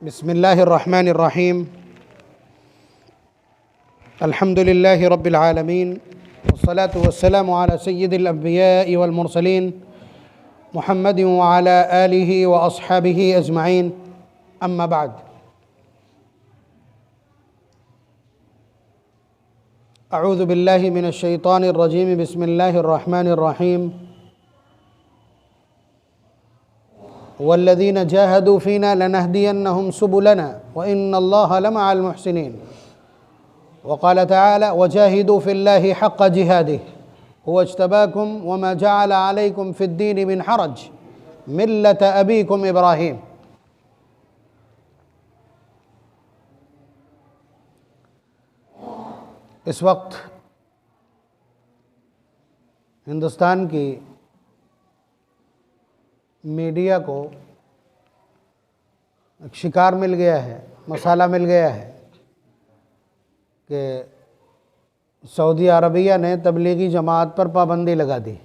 बिस्मिल्लाहिर्रहमानिर्रहीम। अल्हम्दुलिल्लाहि रब्बिल आलमीन वस्सलातु वस्सलामु अला सय्यिदिल अंबिया'i वल मुरसलीन मुहम्मदिन व अला आलिहि व अस्हाबिहि अजमईन, अम्मा बाद। अऊज़ु बिल्लाहि मिनश शैतानिर रजीम। बिस्मिल्लाहिर रहमानिर रहीम। वल्लज़ीना जाहदू फ़ीना लनहदियन्नहुम सुबुलना व इन्नल्लाहा लमअल मुहसिनीन। वक़ाल तआला वजाहिदू फ़िल्लाहि हक़्क़ जिहादिही हुवा इज्तबाकुम वमा जअल अलैकुम फ़िद्दीन मिन हरज मिल्लत अबीकुम इब्राहीम। इस वक्त हिंदुस्तान की मीडिया को एक शिकार मिल गया है, मसाला मिल गया है कि सऊदी अरबिया ने तबलीगी जमात पर पाबंदी लगा दी।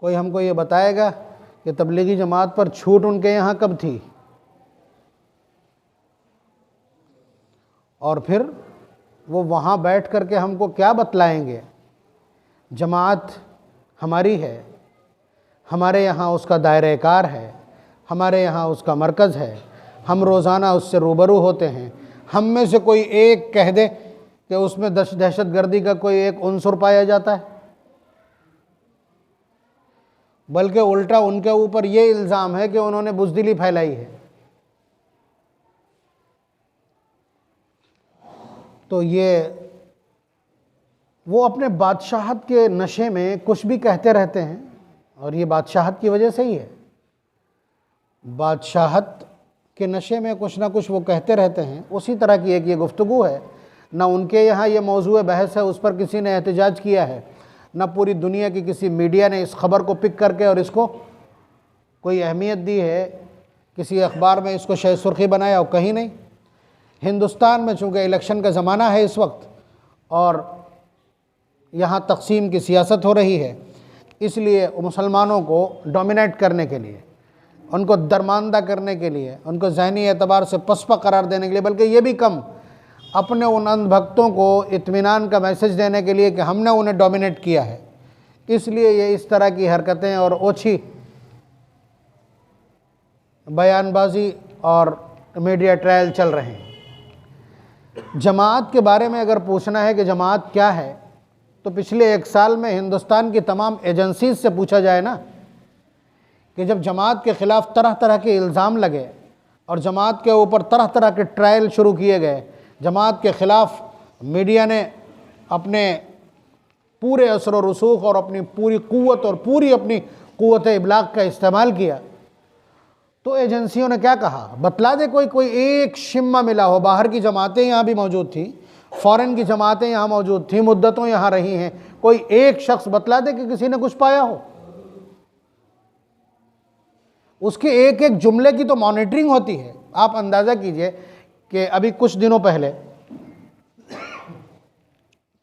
कोई हमको ये बताएगा कि तबलीगी जमात पर छूट उनके यहाँ कब थी, और फिर वो वहाँ बैठ कर के हमको क्या बतलाएंगे। जमात हमारी है, हमारे यहाँ उसका दायरे कार है, हमारे यहाँ उसका मरकज़ है, हम रोज़ाना उससे रूबरू होते हैं। हम में से कोई एक कह दे कि उसमें दहशतगर्दी का कोई एक उन्सुर पाया जाता है, बल्कि उल्टा उनके ऊपर ये इल्ज़ाम है कि उन्होंने बुज़दिली फैलाई है। तो ये वो अपने बादशाहत के नशे में कुछ भी कहते रहते हैं, और ये बादशाहत की वजह से ही है। बादशाहत के नशे में कुछ ना कुछ वो कहते रहते हैं। उसी तरह की एक ये गुफ्तगू है। ना उनके यहाँ ये मौजूद बहस है, उस पर किसी ने एहतजाज किया है, ना पूरी दुनिया की किसी मीडिया ने इस खबर को पिक करके और इसको कोई अहमियत दी है, किसी अखबार में इसको शायद सुर्खी बनाया, और कहीं नहीं। हिंदुस्तान में चूँकि इलेक्शन का ज़माना है इस वक्त, और यहाँ तकसीम की सियासत हो रही है, इसलिए मुसलमानों को डोमिनेट करने के लिए, उनको दरमानदा करने के लिए, उनको ज़हनी एतबार से पसपा करार देने के लिए, बल्कि ये भी कम, अपने उन अंधभक्तों को इत्मीनान का मैसेज देने के लिए कि हमने उन्हें डोमिनेट किया है, इसलिए ये इस तरह की हरकतें और ओछी बयानबाजी और मीडिया ट्रायल चल रहे हैं। जमात के बारे में अगर पूछना है कि जमात क्या है, तो पिछले एक साल में हिंदुस्तान की तमाम एजेंसीज से पूछा जाए ना, कि जब जमात के ख़िलाफ़ तरह तरह के इल्ज़ाम लगे और जमात के ऊपर तरह तरह के ट्रायल शुरू किए गए, जमात के ख़िलाफ़ मीडिया ने अपने पूरे असर व रसूख और अपनी पूरी क़ुव्वत और पूरी अपनी क़ुव्वत इबलाग का इस्तेमाल किया, तो एजेंसियों ने क्या कहा, बतला दे। कोई एक शिम्मा मिला हो। बाहर की जमातें यहाँ भी मौजूद थी, फ़ॉरेन की जमातें यहाँ मौजूद थी, मुद्दतों यहाँ रही हैं, कोई एक शख्स बतला दे कि किसी ने कुछ पाया हो। उसके एक एक जुमले की तो मॉनिटरिंग होती है। आप अंदाज़ा कीजिए कि अभी कुछ दिनों पहले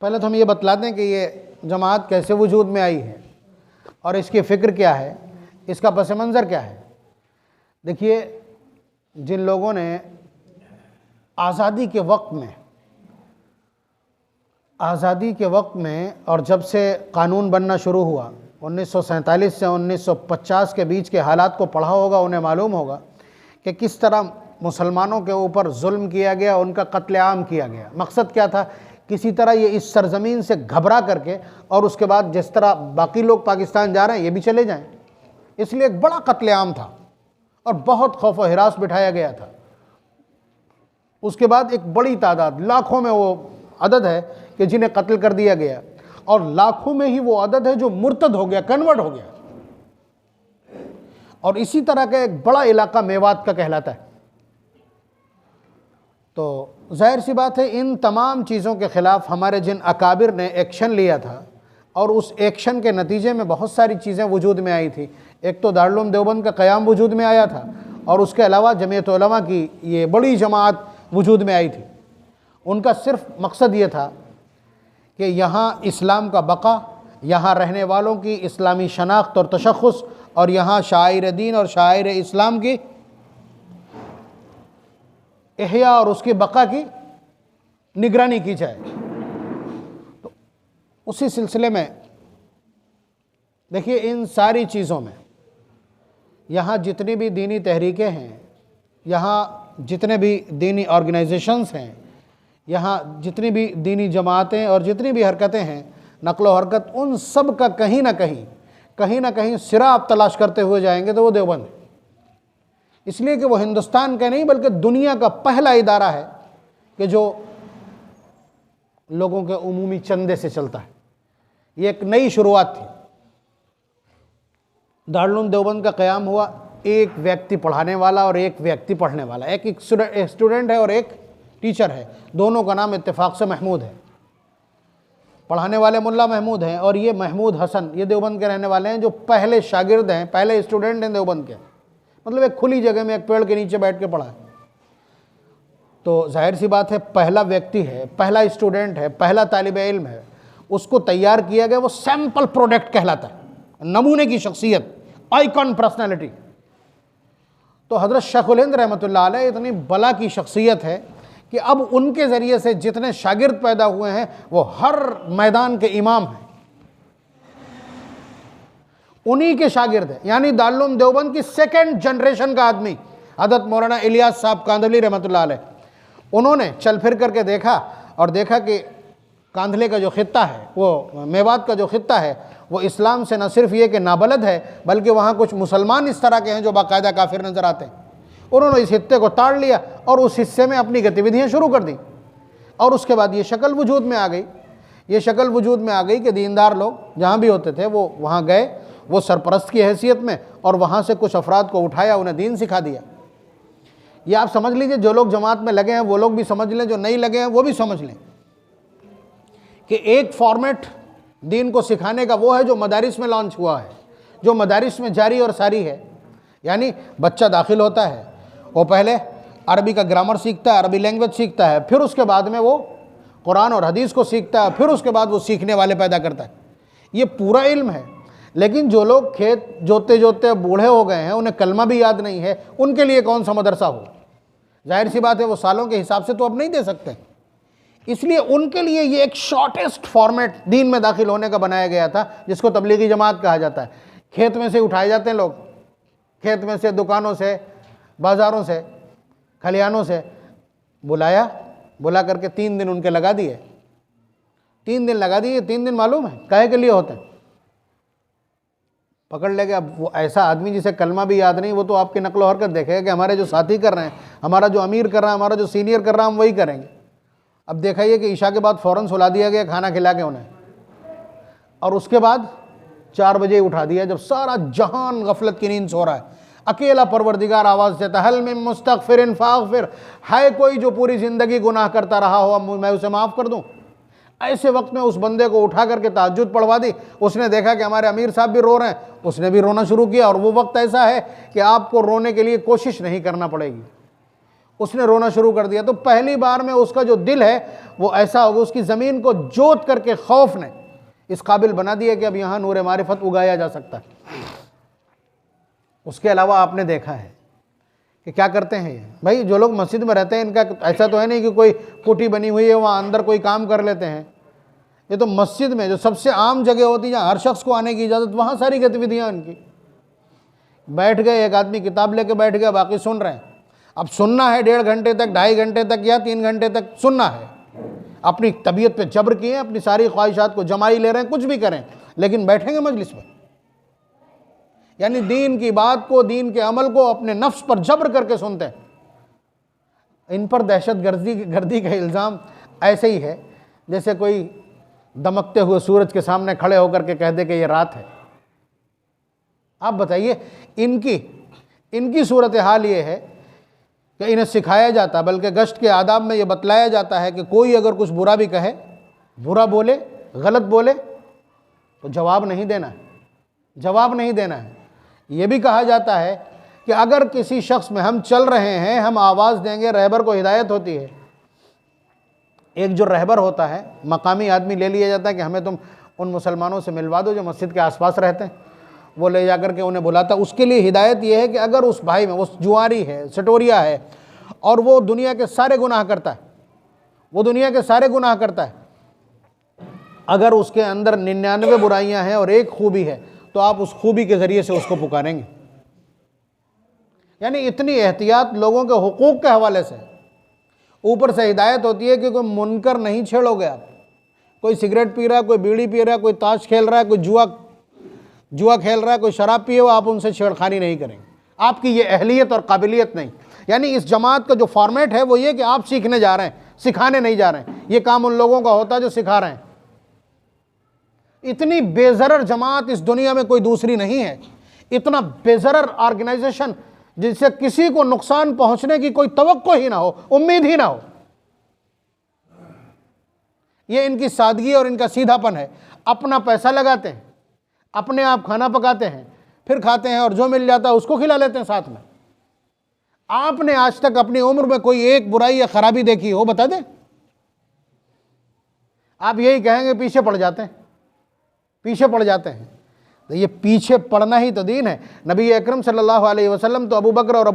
तो हम ये बतला दें कि ये जमात कैसे वजूद में आई है और इसकी फ़िक्र क्या है, इसका पस मंज़र क्या है। देखिए, जिन लोगों ने आज़ादी के वक्त में और जब से कानून बनना शुरू हुआ 1947 से 1950 के बीच के हालात को पढ़ा होगा, उन्हें मालूम होगा कि किस तरह मुसलमानों के ऊपर जुल्म किया गया, उनका कत्लेआम किया गया। मकसद क्या था, किसी तरह ये इस सरज़मीन से घबरा करके, और उसके बाद जिस तरह बाकी लोग पाकिस्तान जा रहे हैं ये भी चले जाएं। इसलिए एक बड़ा कत्लेआम था और बहुत खौफ व हिरास बिठाया गया था। उसके बाद एक बड़ी तादाद, लाखों में वो अदद है कि जिन्हें कत्ल कर दिया गया, और लाखों में ही वो अदद है जो मुर्तद हो गया, कन्वर्ट हो गया। और इसी तरह का एक बड़ा इलाका मेवात का कहलाता है। तो जाहिर सी बात है, इन तमाम चीज़ों के ख़िलाफ़ हमारे जिन अकाबिर ने एक्शन लिया था, और उस एक्शन के नतीजे में बहुत सारी चीज़ें वजूद में आई थी। एक तो दारुल उलूम देवबंद का क़याम वजूद में आया था, और उसके अलावा जमीयत उलमा की ये बड़ी जमात वजूद में आई थी। उनका सिर्फ मकसद ये था कि यहाँ इस्लाम का बका, यहाँ रहने वालों की इस्लामी शनाख्त और तशख़्ख़ुस और यहाँ शायर दीन और शायर इस्लाम की इहया और उसकी बका की निगरानी की जाए। तो उसी सिलसिले में देखिए, इन सारी चीज़ों में यहाँ जितनी भी दीनी तहरीकें हैं, यहाँ जितने भी दीनी ऑर्गेनाइजेशंस हैं, यहाँ जितनी भी दीनी जमातें और जितनी भी हरकतें हैं, नक़्ल व हरकत, उन सब का कहीं ना कहीं सिरा आप तलाश करते हुए जाएंगे तो वो देवबंद है। इसलिए कि वो हिंदुस्तान का नहीं बल्कि दुनिया का पहला इदारा है कि जो लोगों के उमूमी चंदे से चलता है। ये एक नई शुरुआत थी। दारुल उलूम देवबंद का क़याम हुआ, एक व्यक्ति पढ़ाने वाला और एक व्यक्ति पढ़ने वाला, एक स्टूडेंट है और एक टीचर है, दोनों का नाम इत्तेफाक से महमूद है। पढ़ाने वाले मुल्ला महमूद हैं और ये महमूद हसन, ये देवबंद के रहने वाले हैं, जो पहले शागिर्द हैं, पहले स्टूडेंट हैं देवबंद के। मतलब एक खुली जगह में एक पेड़ के नीचे बैठ के पढ़ा है। तो जाहिर सी बात है, पहला व्यक्ति है, पहला स्टूडेंट है, पहला तालिब इल्म है, उसको तैयार किया गया, वो सैम्पल प्रोडक्ट कहलाता है, नमूने की शख्सियत, आइकॉन पर्सनैलिटी। तो हज़रत शेखुल हिंद रहमतुल्लाह अलैह इतनी बला की शख्सियत है कि अब उनके ज़रिए से जितने शागिर्द पैदा हुए हैं वो हर मैदान के इमाम हैं, उन्हीं के शागिर्द हैं। यानी दारुल उलूम देवबंद की सेकेंड जनरेशन का आदमी हज़रत मौलाना इलियास साहब कांदहली रहमतुल्लाह अलैह, उन्होंने चल फिर करके देखा और देखा कि कांधले का जो खित्ता है, वो मेवात का जो खित्ता है, वो इस्लाम से न सिर्फ ये कि नाबलद है बल्कि वहाँ कुछ मुसलमान इस तरह के हैं जो बाकायदा काफिर नज़र आते हैं। उन्होंने इस हिस्से को ताड़ लिया और उस हिस्से में अपनी गतिविधियाँ शुरू कर दी। और उसके बाद ये शक्ल वजूद में आ गई, ये शक्ल वजूद में आ गई कि दीनदार लोग जहाँ भी होते थे वो वहाँ गए, वो सरपरस्त की हैसियत में, और वहाँ से कुछ अफराद को उठाया, उन्हें दीन सिखा दिया। ये आप समझ लीजिए, जो लोग जमात में लगे हैं वो लोग भी समझ लें, जो नहीं लगे हैं वो भी समझ लें कि एक फॉर्मेट दीन को सिखाने का वो है जो मदारिस में लॉन्च हुआ है, जो मदारिस में जारी और सारी है। यानी बच्चा दाखिल होता है, वो पहले अरबी का ग्रामर सीखता है, अरबी लैंग्वेज सीखता है, फिर उसके बाद में वो कुरान और हदीस को सीखता है, फिर उसके बाद वो सीखने वाले पैदा करता है। ये पूरा इल्म है। लेकिन जो लोग खेत जोते जोते बूढ़े हो गए हैं, उन्हें कलमा भी याद नहीं है, उनके लिए कौन सा मदरसा हो? जाहिर सी बात है वो सालों के हिसाब से तो अब नहीं दे सकते। इसलिए उनके लिए ये एक शॉर्टेस्ट फॉर्मेट दीन में दाखिल होने का बनाया गया था, जिसको तबलीगी जमात कहा जाता है। खेत में से उठाए जाते हैं लोग, खेत में से, दुकानों से, बाज़ारों से, खलिहानों से बुला करके 3 दिन उनके लगा दिए। 3 दिन लगा दिए। 3 दिन मालूम है काहे के लिए होते हैं? पकड़ लेंगे। अब वो ऐसा आदमी जिसे कलमा भी याद नहीं, वो तो आपकी नकल व हरकत देखेगा कि हमारे जो साथी कर रहे हैं, हमारा जो अमीर कर रहा है, हमारा जो सीनियर कर रहा है, हम वही करेंगे। अब देखा ये कि ईशा के बाद फ़ौरन सुला दिया गया खाना खिला के उन्हें, और उसके बाद 4 बजे उठा दिया, जब सारा जहान गफलत की नींद सो रहा है। अकेला परवरदिगार आवाज़ देता, हल मिन मुस्तगफिरिन फागफिर, है कोई जो पूरी ज़िंदगी गुनाह करता रहा हो, मैं उसे माफ़ कर दूँ? ऐसे वक्त में उस बंदे को उठा करके तहज्जुद पढ़वा दी। उसने देखा कि हमारे अमीर साहब भी रो रहे हैं, उसने भी रोना शुरू किया। और वो वक्त ऐसा है कि आपको रोने के लिए कोशिश नहीं करना पड़ेगी। उसने रोना शुरू कर दिया। तो पहली बार में उसका जो दिल है वो ऐसा होगा, उसकी ज़मीन को जोत करके खौफ ने इस काबिल बना दिया कि अब यहाँ नूर मारिफत उगाया जा सकता है। उसके अलावा आपने देखा है कि क्या करते हैं ये भाई, जो लोग मस्जिद में रहते हैं, इनका ऐसा तो है नहीं कि कोई कुटी बनी हुई है वहाँ अंदर कोई काम कर लेते हैं। ये तो मस्जिद में जो सबसे आम जगह होती है, जहाँ हर शख्स को आने की इजाज़त, वहाँ सारी गतिविधियाँ उनकी। बैठ गए, एक आदमी किताब लेके बैठ गया, बाकी सुन रहे हैं। अब सुनना है 1.5 घंटे तक, 2.5 घंटे तक या 3 घंटे तक सुनना है। अपनी तबीयत पे जबर किए, अपनी सारी ख्वाहिशात को जमाई ले रहे हैं, कुछ भी करें, लेकिन बैठेंगे मजलिस में। यानी दीन की बात को, दीन के अमल को अपने नफ्स पर जबर करके सुनते हैं। इन पर दहशत गर्दी का इल्ज़ाम ऐसे ही है जैसे कोई दमकते हुए सूरज के सामने खड़े होकर के कह दे कि ये रात है। आप बताइए, इनकी सूरत हाल ये है कि इन्हें सिखाया जाता, बल्कि गश्त के आदाब में ये बतलाया जाता है कि कोई अगर कुछ बुरा भी कहे, बुरा बोले, गलत बोले, तो जवाब नहीं देना है, जवाब नहीं देना है। ये भी कहा जाता है कि अगर किसी शख्स में, हम चल रहे हैं, हम आवाज़ देंगे, रहबर को हिदायत होती है। एक जो रहबर होता है, मकामी आदमी ले लिया जाता है कि हमें तुम उन मुसलमानों से मिलवा दो जो मस्जिद के आसपास रहते हैं। वो ले जा करके उन्हें बुलाता। उसके लिए हिदायत ये है कि अगर उस भाई में वो जुआरी है, सटोरिया है, और वो दुनिया के सारे गुनाह करता है, वो दुनिया के सारे गुनाह करता है, अगर उसके अंदर 99 बुराइयां हैं और एक खूबी है, तो आप उस खूबी के ज़रिए से उसको पुकारेंगे। यानी इतनी एहतियात लोगों के हुकूक के हवाले से। ऊपर से हिदायत होती है कि कोई मुनकर नहीं छेड़ोगे आप। कोई सिगरेट पी रहा है, कोई बीड़ी पी रहा है, कोई ताश खेल रहा है, कोई जुआ खेल रहा है, कोई शराब पिए हो, आप उनसे छेड़खानी नहीं करेंगे। आपकी ये अहलियत और काबिलियत नहीं। यानी इस जमात का जो फॉर्मेट है वो ये कि आप सीखने जा रहे हैं, सिखाने नहीं जा रहे हैं। ये काम उन लोगों का होता है जो सिखा रहे हैं। इतनी बेज़रर जमात इस दुनिया में कोई दूसरी नहीं है। इतना बेज़रर ऑर्गेनाइजेशन जिससे किसी को नुकसान पहुंचने की कोई तवक्को ही ना हो, उम्मीद ही ना हो। ये इनकी सादगी और इनका सीधापन है। अपना पैसा लगाते हैं, अपने आप खाना पकाते हैं, फिर खाते हैं और जो मिल जाता है उसको खिला लेते हैं साथ में। आपने आज तक अपनी उम्र में कोई एक बुराई या खराबी देखी हो, बता दें? आप यही कहेंगे पीछे पड़ जाते हैं, पीछे पड़ जाते हैं। तो ये पीछे पड़ना ही तो दीन है। नबी अकरम सल्लल्लाहु अलैहि वसल्लम तो अबू बकर और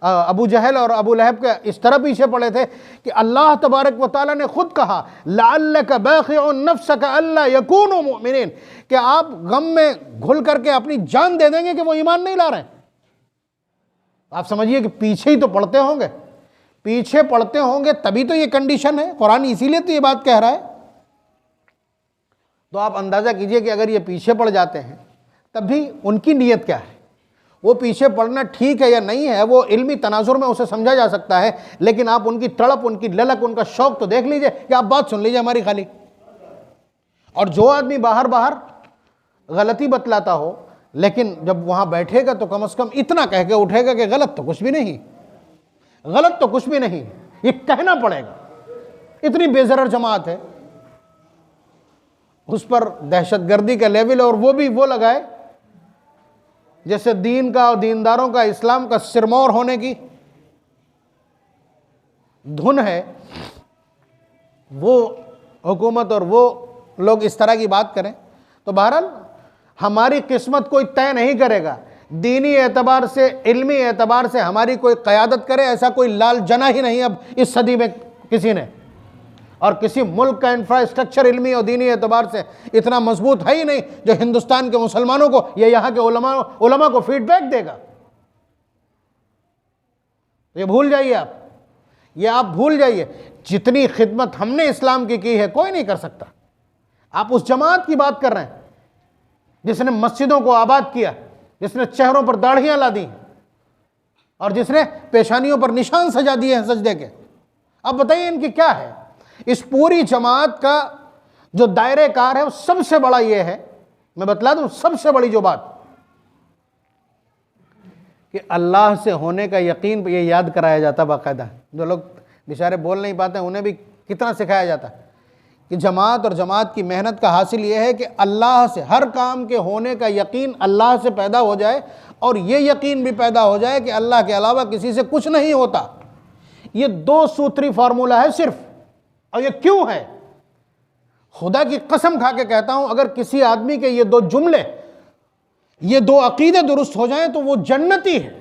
अबू जहल और अबू लहब के इस तरह पीछे पड़े थे कि अल्लाह तबारक व तआला ने खुद कहा, लअल्लक बाखिउन नफ्सक अल्ला यकूनु मुमिनीन, कि आप गम में घुल करके अपनी जान दे देंगे कि वो ईमान नहीं ला रहे हैं। आप समझिए कि पीछे ही तो पड़ते होंगे, पीछे पड़ते होंगे तभी तो ये कंडीशन है। कुरान इसीलिए तो ये बात कह रहा है। तो आप अंदाज़ा कीजिए कि अगर ये पीछे पड़ जाते हैं तब भी उनकी नीयत क्या है। वो पीछे पड़ना ठीक है या नहीं है, वो इल्मी तनाजुर में उसे समझा जा सकता है, लेकिन आप उनकी तड़प, उनकी ललक, उनका शौक तो देख लीजिए कि आप बात सुन लीजिए हमारी खाली। और जो आदमी बाहर बाहर गलती बतलाता हो, लेकिन जब वहाँ बैठेगा तो कम से कम इतना कह के उठेगा कि गलत तो कुछ भी नहीं, गलत तो कुछ भी नहीं, ये कहना पड़ेगा। इतनी बेज़रर जमात है, उस पर दहशतगर्दी का लेवल, और वो भी वो लगाए जैसे दीन का और दीनदारों का, इस्लाम का सिरमौर होने की धुन है। वो हुकूमत और वो लोग इस तरह की बात करें तो बहरहाल हमारी किस्मत कोई तय नहीं करेगा। दीनी एतबार से, इल्मी एतबार से हमारी कोई क़यादत करे, ऐसा कोई लाल जना ही नहीं अब इस सदी में किसी ने। और किसी मुल्क का इंफ्रास्ट्रक्चर इल्मी और दीनी एतबार से इतना मजबूत है ही नहीं जो हिंदुस्तान के मुसलमानों को या यहाँ के उलमा को फीडबैक देगा। ये भूल जाइए आप, ये आप भूल जाइए। जितनी खिदमत हमने इस्लाम की है कोई नहीं कर सकता। आप उस जमात की बात कर रहे हैं जिसने मस्जिदों को आबाद किया, जिसने चेहरों पर दाढ़ियां ला दी और जिसने पेशानियों पर निशान सजा दिए हैं सजदे के। अब बताइए इनकी क्या है। इस पूरी जमात का जो दायरे कार है वो सबसे बड़ा ये है, मैं बतला दूं सबसे बड़ी जो बात, कि अल्लाह से होने का यकीन ये याद कराया जाता बाकायदा। जो लोग बेचारे बोल नहीं पाते उन्हें भी कितना सिखाया जाता कि जमात और जमात की मेहनत का हासिल ये है कि अल्लाह से हर काम के होने का यकीन अल्लाह से पैदा हो जाए, और ये यकीन भी पैदा हो जाए कि अल्लाह के अलावा किसी से कुछ नहीं होता। ये 2 सूत्री फार्मूला है सिर्फ। और ये क्यों है? खुदा की कसम खा के कहता हूं, अगर किसी आदमी के ये 2 जुमले, ये 2 अकीदे दुरुस्त हो जाएं तो वो जन्नती है।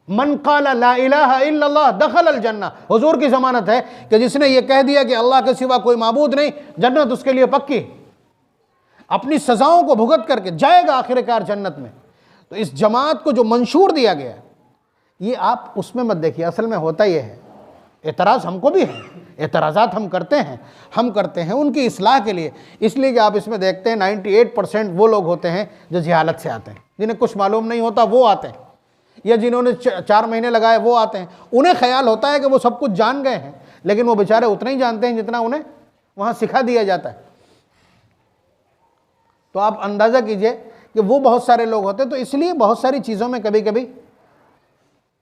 मन क़ाला ला इलाहा इल्लल्लाह दखल अल जन्ना, हुजूर की जमानत है कि जिसने ये कह दिया कि अल्लाह के सिवा कोई माबूद नहीं, जन्नत उसके लिए पक्की। अपनी सजाओं को भुगत करके जाएगा आखिरकार जन्नत में। तो इस जमात को जो मंशूर दिया गया है, ये आप उसमें मत देखिए। असल में होता यह है, एतराज़ हमको भी है, एतराज़ात हम करते हैं उनकी इस्लाह के लिए। इसलिए कि आप इसमें देखते हैं 98% वो लोग होते हैं जो जहालत से आते हैं, जिन्हें कुछ मालूम नहीं होता वो आते हैं, या जिन्होंने 4 महीने लगाए वो आते हैं। उन्हें ख्याल होता है कि वो सब कुछ जान गए हैं, लेकिन वो बेचारे उतना ही जानते हैं जितना उन्हें वहाँ सिखा दिया जाता है। तो आप अंदाज़ा कीजिए कि वो बहुत सारे लोग होते हैं। तो इसलिए बहुत सारी चीज़ों में कभी कभी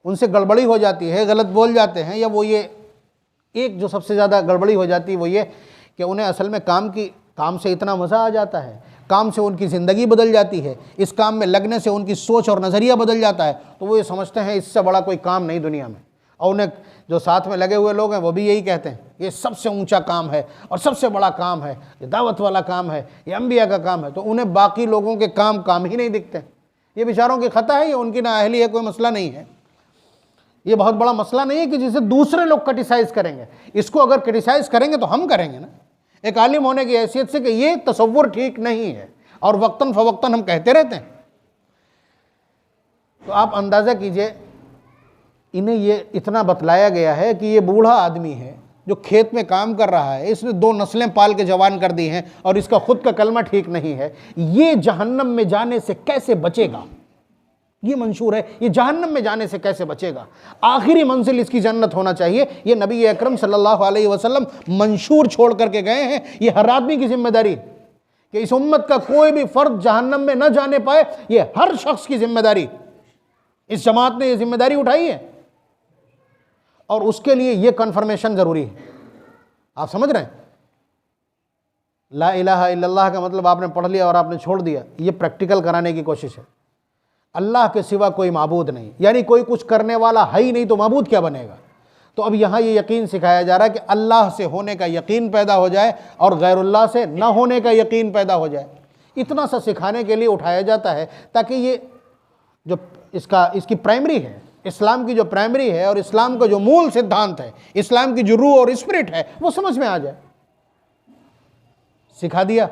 उनसे गड़बड़ी हो जाती है, गलत बोल जाते हैं। या वो ये एक जो सबसे ज़्यादा गड़बड़ी हो जाती है वो ये कि उन्हें असल में काम से इतना मज़ा आ जाता है, काम से उनकी ज़िंदगी बदल जाती है, इस काम में लगने से उनकी सोच और नज़रिया बदल जाता है। तो वो ये समझते हैं इससे बड़ा कोई काम नहीं दुनिया में। और उन्हें जो साथ में लगे हुए लोग हैं वो भी यही कहते हैं ये सबसे ऊंचा काम है और सबसे बड़ा काम है, ये दावत वाला काम है, ये अंबिया का काम है। तो उन्हें बाकी लोगों के काम ही नहीं दिखते। ये बेचारों की खता है, ये उनकी नाअहली है, कोई मसला नहीं है। ये बहुत बड़ा मसला नहीं है कि जिसे दूसरे लोग क्रिटिसाइज करेंगे। इसको अगर क्रिटिसाइज करेंगे तो हम करेंगे ना, एक आलिम होने की हैसियत से, कि ये तसव्वुर ठीक नहीं है और वक्तन फवक्तन हम कहते रहते हैं। तो आप अंदाज़ा कीजिए, इन्हें ये इतना बतलाया गया है कि ये बूढ़ा आदमी है जो खेत में काम कर रहा है, इसने 2 नस्लें पाल के जवान कर दी हैं और इसका खुद का कलमा ठीक नहीं है, ये जहन्नम में जाने से कैसे बचेगा? ये मंशूर है, ये जहन्नम में जाने से कैसे बचेगा? आखिरी मंजिल इसकी जन्नत होना चाहिए। ये नबी अकरम सल्लल्लाहु अलैहि वसल्लम मंशूर छोड़ करके गए हैं। ये हर आदमी की जिम्मेदारी कि इस उम्मत का कोई भी फर्द जहन्नम में न जाने पाए, ये हर शख्स की जिम्मेदारी। इस जमात ने ये जिम्मेदारी उठाई है और उसके लिए ये कन्फर्मेशन जरूरी है। आप समझ रहे हैं? ला इलाहा इल्लल्लाह का मतलब आपने पढ़ लिया और आपने छोड़ दिया, ये प्रैक्टिकल कराने की कोशिश है। अल्लाह के सिवा कोई माबूद नहीं, यानी कोई कुछ करने वाला है ही नहीं, तो माबूद क्या बनेगा? तो अब यहाँ ये यकीन सिखाया जा रहा है कि अल्लाह से होने का यकीन पैदा हो जाए और गैरुल्लाह से न होने का यकीन पैदा हो जाए। इतना सा सिखाने के लिए उठाया जाता है ताकि ये जो इसकी प्राइमरी है, इस्लाम की जो प्राइमरी है और इस्लाम का जो मूल सिद्धांत है, इस्लाम की जो रूह और स्पिरिट है, वो समझ में आ जाए। सिखा दिया,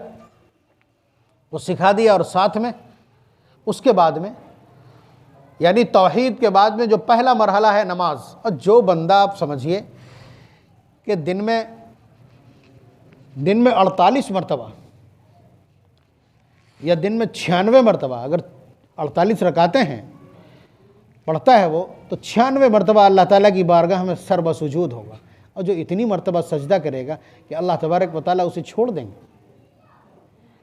वो सिखा दिया। और साथ में उसके बाद में, यानी तौहीद के बाद में जो पहला मरहला है नमाज। और जो बंदा, आप समझिए कि दिन में 48 मरतबा या दिन में 96 मरतबा, अगर 48 रकातें हैं पढ़ता है वो, तो 96 मरतबा अल्लाह ताला की बारगाह में सर्वसुजूद होगा। और जो इतनी मरतबा सजदा करेगा कि अल्लाह तबारक व तआला उसे छोड़ देंगे।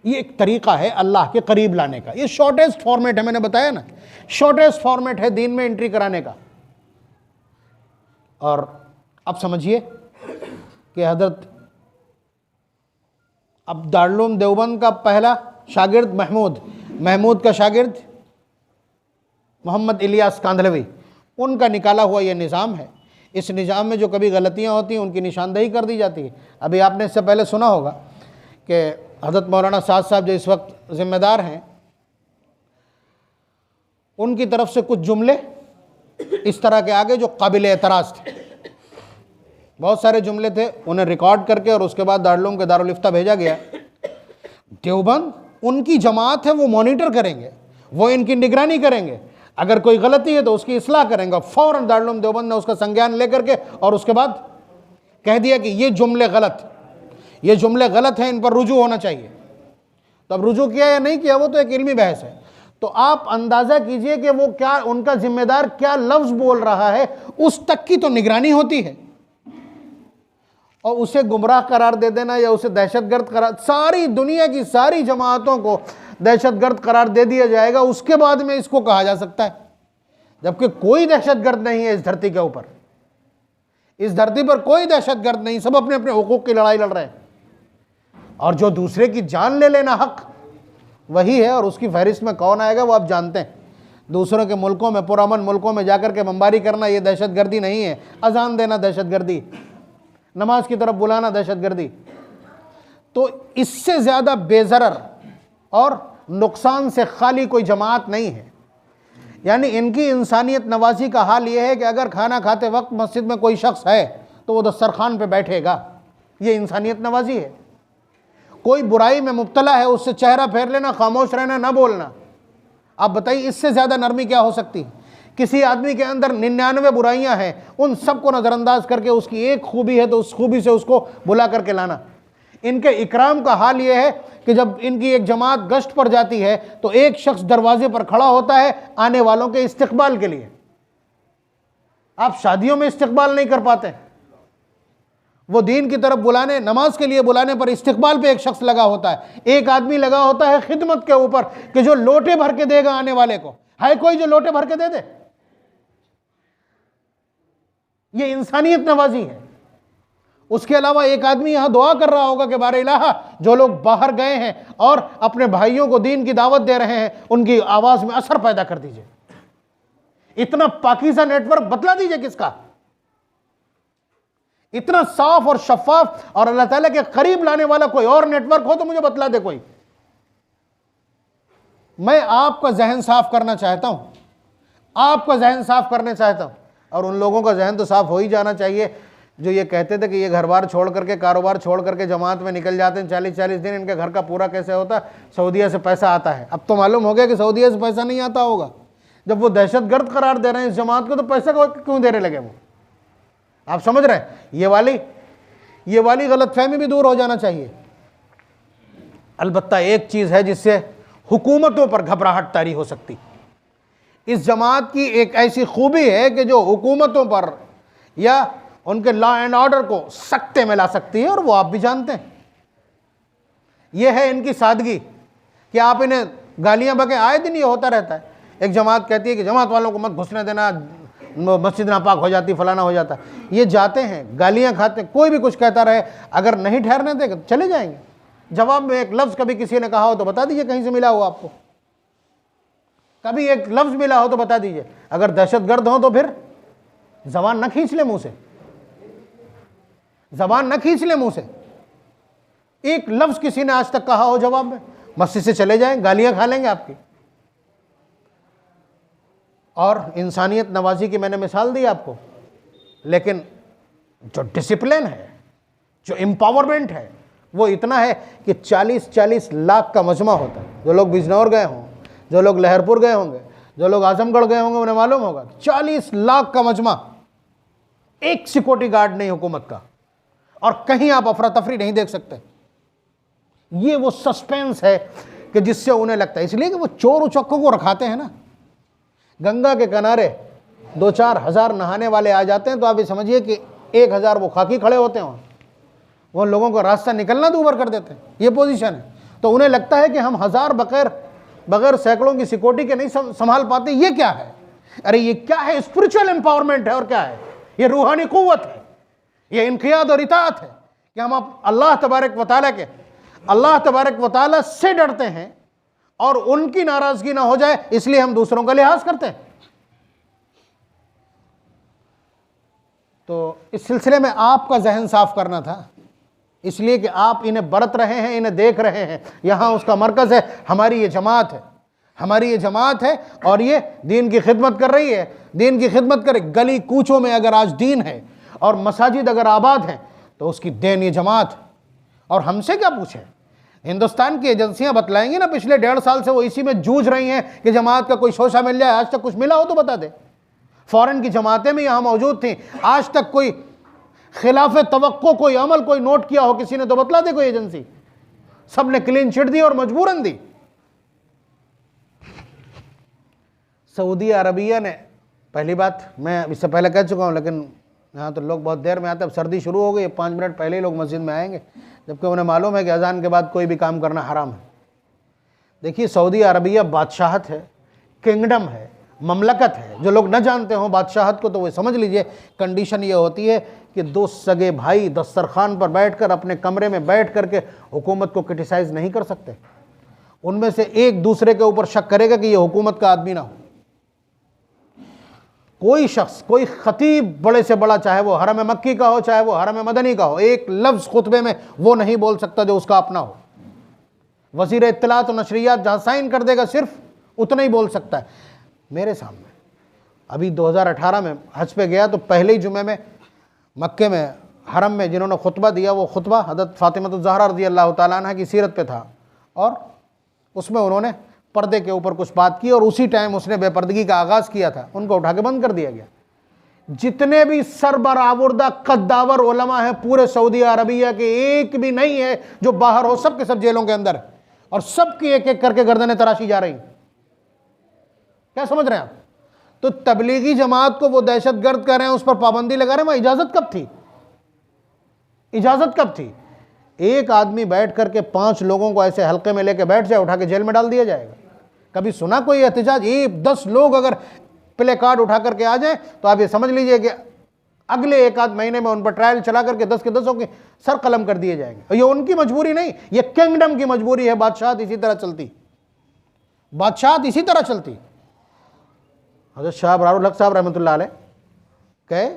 ये एक तरीक़ा है अल्लाह के करीब लाने का। ये शॉर्टेस्ट फॉर्मेट है, मैंने बताया ना, शॉर्टेस्ट फॉर्मेट है दीन में एंट्री कराने का। और अब समझिए कि हज़रत अब दारुल देवबंद का पहला शागिर्द महमूद का शागिर्द मोहम्मद इलियास कांधलवी, उनका निकाला हुआ ये निज़ाम है। इस निज़ाम में जो कभी गलतियाँ होती हैं उनकी निशानदेही कर दी जाती है। अभी आपने इससे पहले सुना होगा कि हज़रत मौलाना साद साहब जो इस वक्त ज़िम्मेदार हैं, उनकी तरफ से कुछ जुमले इस तरह के आगे जो काबिल एतराज़ थे। बहुत सारे जुमले थे, उन्हें रिकॉर्ड करके और उसके बाद दारुल के दारुल इफ्ता भेजा गया। देवबंद उनकी जमात है, वो मॉनिटर करेंगे, वो इनकी निगरानी करेंगे। अगर कोई गलती है तो उसकी इस्लाह करेंगे। फ़ौरन दारुल देवबंद ने उसका संज्ञान लेकर के और उसके बाद कह दिया कि ये जुमले गलत हैं, इन पर रुजू होना चाहिए। तो अब रुजू किया या नहीं किया वो तो एक इल्मी बहस है। तो आप अंदाज़ा कीजिए कि वो क्या, उनका जिम्मेदार क्या लफ्ज़ बोल रहा है, उस तक की तो निगरानी होती है। और उसे गुमराह करार दे देना या उसे दहशतगर्द करार, सारी दुनिया की सारी जमातों को दहशतगर्द करार दे दिया जाएगा, उसके बाद में इसको कहा जा सकता है। जबकि कोई दहशतगर्द नहीं है इस धरती के ऊपर, इस धरती पर कोई दहशतगर्द नहीं, सब अपने अपने हुकूक की लड़ाई लड़ रहे हैं। और जो दूसरे की जान ले लेना हक, वही है। और उसकी फहरिस्त में कौन आएगा वो आप जानते हैं। दूसरों के मुल्कों में, पुरअमन मुल्कों में जाकर के बमबारी करना ये दहशतगर्दी नहीं है। अजान देना दहशतगर्दी, नमाज की तरफ बुलाना दहशतगर्दी। तो इससे ज़्यादा बेज़रर और नुकसान से खाली कोई जमात नहीं है। यानी इनकी इंसानियत नवाजी का हाल ये है कि अगर खाना खाते वक्त मस्जिद में कोई शख्स है तो वो दस्तरखान पे बैठेगा। ये इंसानियत नवाजी है। कोई बुराई में मुब्तला है, उससे चेहरा फेर लेना, खामोश रहना, ना बोलना। आप बताइए इससे ज़्यादा नरमी क्या हो सकती है? किसी आदमी के अंदर 99 बुराइयां हैं, उन सबको नज़रअंदाज करके उसकी एक खूबी है तो उस खूबी से उसको बुला करके लाना। इनके इकराम का हाल ये है कि जब इनकी एक जमात गश्त पर जाती है तो एक शख्स दरवाजे पर खड़ा होता है आने वालों के इस्तकबाल के लिए। आप शादियों में इस्तकबाल नहीं कर पाते, वो दीन की तरफ बुलाने, नमाज के लिए बुलाने पर इस्तकबाल पे एक शख्स लगा होता है, एक आदमी लगा होता है खिदमत के ऊपर कि जो लोटे भर के देगा आने वाले को। है कोई जो लोटे भर के दे दे? ये इंसानियत नवाजी है। उसके अलावा एक आदमी यहां दुआ कर रहा होगा कि बारे इलाहा, जो लोग बाहर गए हैं और अपने भाइयों को दीन की दावत दे रहे हैं, उनकी आवाज में असर पैदा कर दीजिए। इतना पाकीज़ा नेटवर्क बतला दीजिए किसका? इतना साफ और शफाफ और अल्लाह ताला के करीब लाने वाला कोई और नेटवर्क हो तो मुझे बतला दे कोई। मैं आपका जहन साफ करना चाहता हूं, आपका जहन साफ करना चाहता हूं। और उन लोगों का जहन तो साफ हो ही जाना चाहिए जो ये कहते थे कि ये घर बार छोड़ करके, कारोबार छोड़ करके जमात में निकल जाते हैं 40-40 दिन, इनके घर का पूरा कैसे होता, सऊदीया से पैसा आता है। अब तो मालूम हो गया कि सऊदीया से पैसा नहीं आता होगा। जब वो दहशतगर्द करार दे रहे हैं इस जमात को, तो पैसा क्यों देने लगे वो? आप समझ रहे हैं? ये वाली गलतफहमी भी दूर हो जाना चाहिए। अलबत्ता एक चीज़ है जिससे हुकूमतों पर घबराहट तारी हो सकती। इस जमात की एक ऐसी खूबी है कि जो हुकूमतों पर या उनके लॉ एंड ऑर्डर को सख्ते में ला सकती है, और वो आप भी जानते हैं। यह है इनकी सादगी कि आप इन्हें गालियां बके, आए दिन ये होता रहता है। एक जमात कहती है कि जमात वालों को मत घुसने देना, मस्जिद नापाक हो जाती, फलाना हो जाता। ये जाते हैं, गालियां खाते हैं, कोई भी कुछ कहता रहे, अगर नहीं ठहरने देगा चले जाएंगे। जवाब में एक लफ्ज़ कभी किसी ने कहा हो तो बता दीजिए, कहीं से मिला हो आपको, कभी एक लफ्ज़ मिला हो तो बता दीजिए। अगर दहशतगर्द हो तो फिर जबान न खींच ले मुंह से, जबान न खींच ले मुंह से। एक लफ्ज़ किसी ने आज तक कहा हो जवाब में, मस्जिद से चले जाएं, गालियां खा लेंगे आपकी। और इंसानियत नवाजी की मैंने मिसाल दी आपको, लेकिन जो डिसिप्लिन है, जो एम्पावरमेंट है, वो इतना है कि 40-40 लाख का मजमा होता है। जो लोग बिजनौर गए हों, जो लोग लहरपुर गए होंगे, जो लोग आजमगढ़ गए होंगे, उन्हें मालूम होगा 40 लाख का मजमा, एक सिक्योरिटी गार्ड नहीं हुकूमत का, और कहीं आप अफरा तफरी नहीं देख सकते। ये वो सस्पेंस है कि जिससे उन्हें लगता है, इसलिए कि वो चोर उचक्कों को रखाते हैं ना। गंगा के किनारे 2-4 हज़ार नहाने वाले आ जाते हैं तो आप ये समझिए कि 1,000 वो खाकी खड़े होते हैं, वो लोगों को रास्ता निकलना दूभर कर देते हैं। ये पोजीशन है। तो उन्हें लगता है कि हम 1000 बगैर सैकड़ों की सिक्योरिटी के नहीं संभाल पाते। ये क्या है? अरे ये क्या है? स्पिरिचुअल एम्पावरमेंट है। और क्या है? ये रूहानी कुव्वत है, ये इनक़ियाद और इताअत है कि हम अब अल्लाह तबारक व तआला से डरते हैं और उनकी नाराजगी ना हो जाए, इसलिए हम दूसरों का लिहाज करते हैं। तो इस सिलसिले में आपका जहन साफ करना था, इसलिए कि आप इन्हें बरत रहे हैं, इन्हें देख रहे हैं। यहाँ उसका मरकज़ है, हमारी ये जमात है, हमारी ये जमात है, और ये दीन की खिदमत कर रही है। दीन की खिदमत करे, गली कूचों में अगर आज दीन है और मसाजिद अगर आबाद हैं तो उसकी देन ये जमात है। और हमसे क्या पूछे? हिंदुस्तान की एजेंसियां बतलाएंगी ना, पिछले 1.5 साल से वो इसी में जूझ रही हैं कि जमात का कोई शोशा मिल जाए। आज तक कुछ मिला हो तो बता दे। फॉरेन की जमातें भी यहाँ मौजूद थी, आज तक कोई खिलाफ तवक्को कोई अमल कोई नोट किया हो किसी ने तो बतला दे कोई एजेंसी। सब ने क्लीन चिट दी और मजबूरन दी। सऊदी अरबिया ने, पहली बात मैं इससे पहले कह चुका हूँ, लेकिन यहाँ तो लोग बहुत देर में आते हैं। अब सर्दी शुरू हो गई, 5 मिनट पहले ही लोग मस्जिद में आएंगे, जबकि उन्हें मालूम है कि अजान के बाद कोई भी काम करना हराम है। देखिए, सऊदी अरबिया बादशाहत है, किंगडम है, ममलकत है। जो लोग न जानते हों बादशाहत को तो वो समझ लीजिए, कंडीशन ये होती है कि 2 सगे भाई दस्तरखान पर बैठकर अपने कमरे में बैठ करके हुकूमत को क्रिटिसाइज़ नहीं कर सकते। उनमें से एक दूसरे के ऊपर शक करेगा कि ये हुकूमत का आदमी ना हो। कोई शख्स, कोई खतीब बड़े से बड़ा, चाहे वो हरम मक्की का हो चाहे वो हरम मदनी का हो, एक लफ्ज़ खुतबे में वो नहीं बोल सकता जो उसका अपना हो। वज़ीर इत्तलात और नशरियात जहाँ साइन कर देगा सिर्फ उतना ही बोल सकता है। मेरे सामने अभी 2018 में हज पे गया तो पहले ही जुमे में मक्के में हरम में जिन्होंने खुतबा दिया वो खुतबा हज़रत फ़ातिमा ज़हरा रज़ी अल्लाह तआला अन्हा की सीरत पे था, और उसमें उन्होंने पर्दे के ऊपर कुछ बात की, और उसी टाइम उसने बेपर्दगी का आगाज़ किया था, उनको उठा के बंद कर दिया गया। जितने भी सरबरावुर्दा कद्दावर उलमा हैं पूरे सऊदी अरबिया के, एक भी नहीं है जो बाहर हो, सब के सब जेलों के अंदर, और सबकी एक एक करके गर्दनें तराशी जा रही। क्या समझ रहे हैं आप? तो तबलीगी जमात को वो दहशतगर्द कर रहे हैं, उस पर पाबंदी लगा रहे हैं। वह इजाज़त कब थी? इजाज़त कब थी? एक आदमी बैठ करके 5 लोगों को ऐसे हल्के में लेके बैठ जाए, उठा के जेल में डाल दिया जाएगा। कभी सुना कोई एहतजाज? ये 10 लोग अगर प्ले कार्ड उठा करके आ जाए तो आप ये समझ लीजिए कि अगले 1 आध महीने में उन पर ट्रायल चला करके 10 के 10 के सर कलम कर दिए जाएंगे। और ये उनकी मजबूरी नहीं, ये किंगडम की मजबूरी है। बादशाहत इसी तरह चलती, बादशाहत इसी तरह चलती। हज़रत शाह अबरारुल हक साहब रहमतुल्लाह अलैह कहे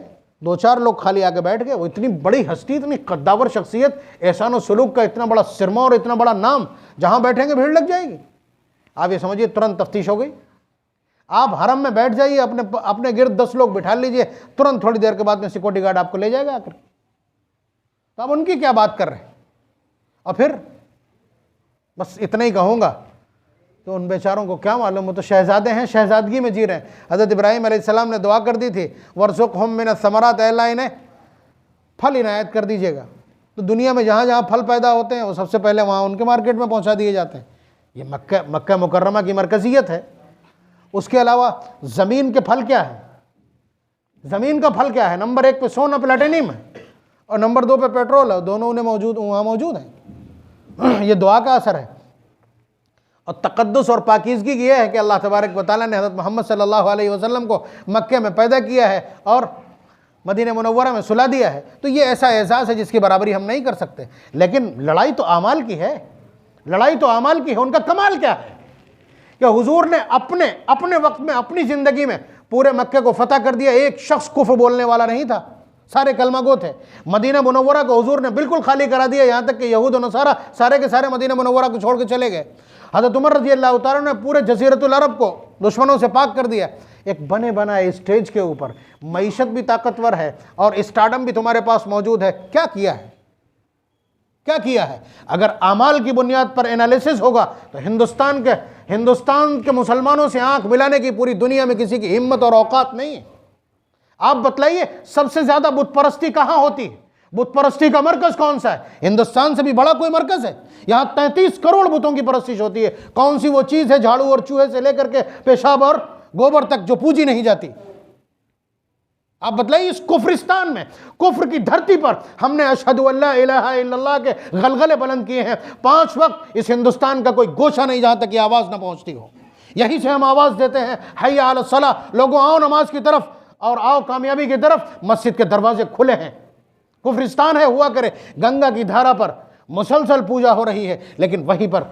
दो चार लोग खाली आके बैठ गए, वो इतनी बड़ी हस्ती, इतनी कद्दावर शख्सियत, एहसान और सलूक का इतना बड़ा सिरमा और इतना बड़ा नाम, जहां बैठेंगे भीड़ लग जाएगी। आप ये समझिए तुरंत तफ्तीश हो गई। आप हरम में बैठ जाइए, अपने अपने गिर्द 10 लोग बिठा लीजिए, तुरंत थोड़ी देर के बाद में सिक्योरिटी गार्ड आपको ले जाएगा आकर। तो आप उनकी क्या बात कर रहे हैं? और फिर बस इतना ही कहूँगा, तो उन बेचारों को क्या मालूम, वो तो शहजादे हैं, शहजादगी में जी रहे हैं। हज़रत इब्राहीम अलैहिस्सलाम ने दुआ कर दी थी, वर्ज़ुक़हुम मिनस-समरात, अल्लाह इन्हें फल इनायत कर दीजिएगा। तो दुनिया में जहाँ जहाँ फल पैदा होते हैं वो सबसे पहले वहाँ उनके मार्केट में पहुँचा दिए जाते हैं। ये मक्का मुकर्रमा की मरकज़ियत है। उसके अलावा ज़मीन के फल क्या है? ज़मीन का फल क्या है? नंबर 1 पे सोना प्लेटिनियम है और नंबर 2 पे पेट्रोल है। दोनों उन्हें वहाँ मौजूद हैं। ये दुआ का असर है। और तक़द्दुस और पाकीज़गी ये है कि अल्लाह तबारक व तआला ने हज़रत मोहम्मद सल्लल्लाहु अलैहि वसल्लम को मक्के में पैदा किया है और मदीना मुनव्वरा में सुला दिया है। तो ये ऐसा एहसास है जिसकी बराबरी हम नहीं कर सकते। लेकिन लड़ाई तो आमाल की है, लड़ाई तो आमाल की है। उनका कमाल क्या है कि हुजूर ने अपने वक्त में, अपनी ज़िंदगी में पूरे मक्के को फतह कर दिया। एक शख्स कुफ्र बोलने वाला नहीं था, सारे कलमागो थे। मदीना मुनव्वरा को हुजूर ने बिल्कुल खाली करा दिया, यहाँ तक कि यहूद और नसारा सारे के सारे मदीना मुनव्वरा को छोड़ के चले गए। हज़रत उमर रज़ी अल्लाह तआला ने पूरे जज़ीरतुल अरब को दुश्मनों से पाक कर दिया। एक बने बनाए स्टेज के ऊपर मईशत भी ताकतवर है और स्टारडम भी तुम्हारे पास मौजूद है। क्या किया है, क्या किया है? अगर आमाल की बुनियाद पर एनालिसिस होगा तो हिंदुस्तान के मुसलमानों से आंख मिलाने की पूरी दुनिया में किसी की हिम्मत और औकात नहीं है। आप बतलाइए, सबसे ज्यादा बुत परस्ती कहां होती है? बुत परस्ती का मरकज कौन सा है? हिंदुस्तान से भी बड़ा कोई मरकज है? यहां 33 करोड़ बुतों की परस्तिश होती है। कौन सी वो चीज है झाड़ू और चूहे से लेकर के पेशाब और गोबर तक जो पूजी नहीं जाती? आप बतलाइए, इस कुफ्रिस्तान में, कुफ्र की धरती पर हमने अशहदु अल्ला इलाहा इल्लल्लाह के गलगले बुलंद किए हैं। 5 वक्त इस हिंदुस्तान का कोई गोशा नहीं जहां तक ये आवाज ना पहुंचती हो। यहीं से हम आवाज देते हैं, हय्या अला सलाह, लोगों आओ नमाज की तरफ और आओ कामयाबी की तरफ। मस्जिद के दरवाजे खुले हैं। कुफ्रिस्तान है, हुआ करे, गंगा की धारा पर मुसलसल पूजा हो रही है, लेकिन वहीं पर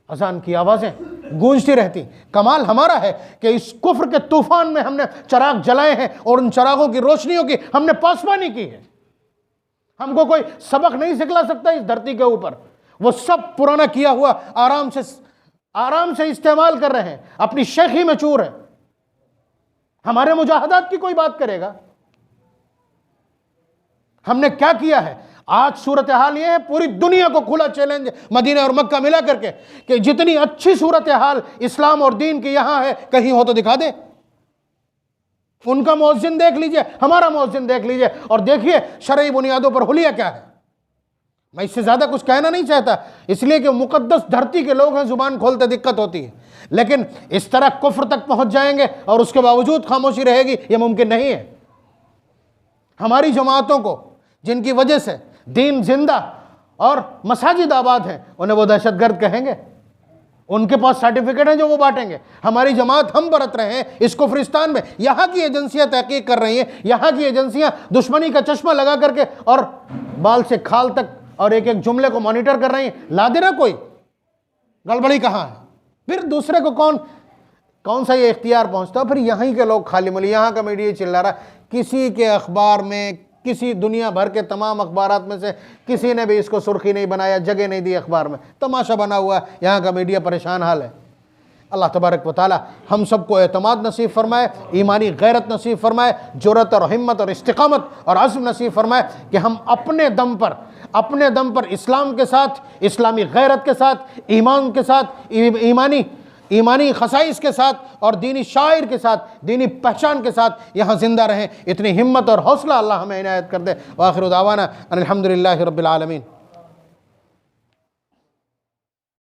अजान की आवाजें गूंजती रहती। कमाल हमारा है कि इस कुफ्र के तूफान में हमने चराग जलाए हैं और उन चरागों की रोशनियों की हमने पासबानी की है। हमको कोई सबक नहीं सिखला सकता इस धरती के ऊपर। वो सब पुराना किया हुआ आराम से इस्तेमाल कर रहे हैं, अपनी शेखी में चूर है। हमारे मुजाहदात की कोई बात करेगा? हमने क्या किया है? आज सूरत हाल यह है, पूरी दुनिया को खुला चैलेंज मदीना और मक्का मिला करके कि जितनी अच्छी सूरत हाल इस्लाम और दीन की यहां है, कहीं हो तो दिखा दे। उनका मुअज्जिन देख लीजिए, हमारा मुअज्जिन देख लीजिए और देखिए शरई बुनियादों पर हुलिया क्या है। मैं इससे ज्यादा कुछ कहना नहीं चाहता, इसलिए कि मुकद्दस धरती के लोग हैं, जुबान खोलते दिक्कत होती है। लेकिन इस तरह कुफ्र तक पहुंच जाएंगे और उसके बावजूद खामोशी रहेगी, यह मुमकिन नहीं है। हमारी जमातों को, जिनकी वजह से दीन जिंदा और मसाजिद आबाद हैं, उन्हें वो दहशतगर्द कहेंगे? उनके पास सर्टिफिकेट हैं जो वो बांटेंगे। हमारी जमात हम बरत रहे हैं इस कुफ्रिस्तान में। यहाँ की एजेंसियां तहकीक कर रही हैं, यहाँ की एजेंसियां दुश्मनी का चश्मा लगा करके और बाल से खाल तक और एक एक जुमले को मॉनिटर कर रही हैं। ला दे रहा कोई, गड़बड़ी कहाँ है? फिर दूसरे को कौन सा ये इख्तियार पहुँचता है? फिर यहीं के लोग खाली मुली, यहाँ का मीडिया चिल्ला रहा, किसी के अखबार में, किसी दुनिया भर के तमाम अखबारात में से किसी ने भी इसको सुर्खी नहीं बनाया, जगह नहीं दी अखबार में। तमाशा बना हुआ है, यहाँ का मीडिया परेशान हाल है। अल्लाह तबारक व तआला हम सबको एतमाद नसीब फरमाए, ईमानी गैरत नसीब फरमाए, जुरत और हिम्मत और इस्तिकामत और अज़्म नसीब फरमाए कि हम अपने दम पर इस्लाम के साथ, इस्लामी गैरत के साथ, ईमान के साथ, ईमानी खसाइस के साथ और दीनी शायर के साथ, दीनी पहचान के साथ यहाँ ज़िंदा रहें। इतनी हिम्मत और हौसला अल्लाह हमें इनायत कर दे। व आखिर दावाना अनिल हम्दुलिल्लाहि रब्बिल आलमीन।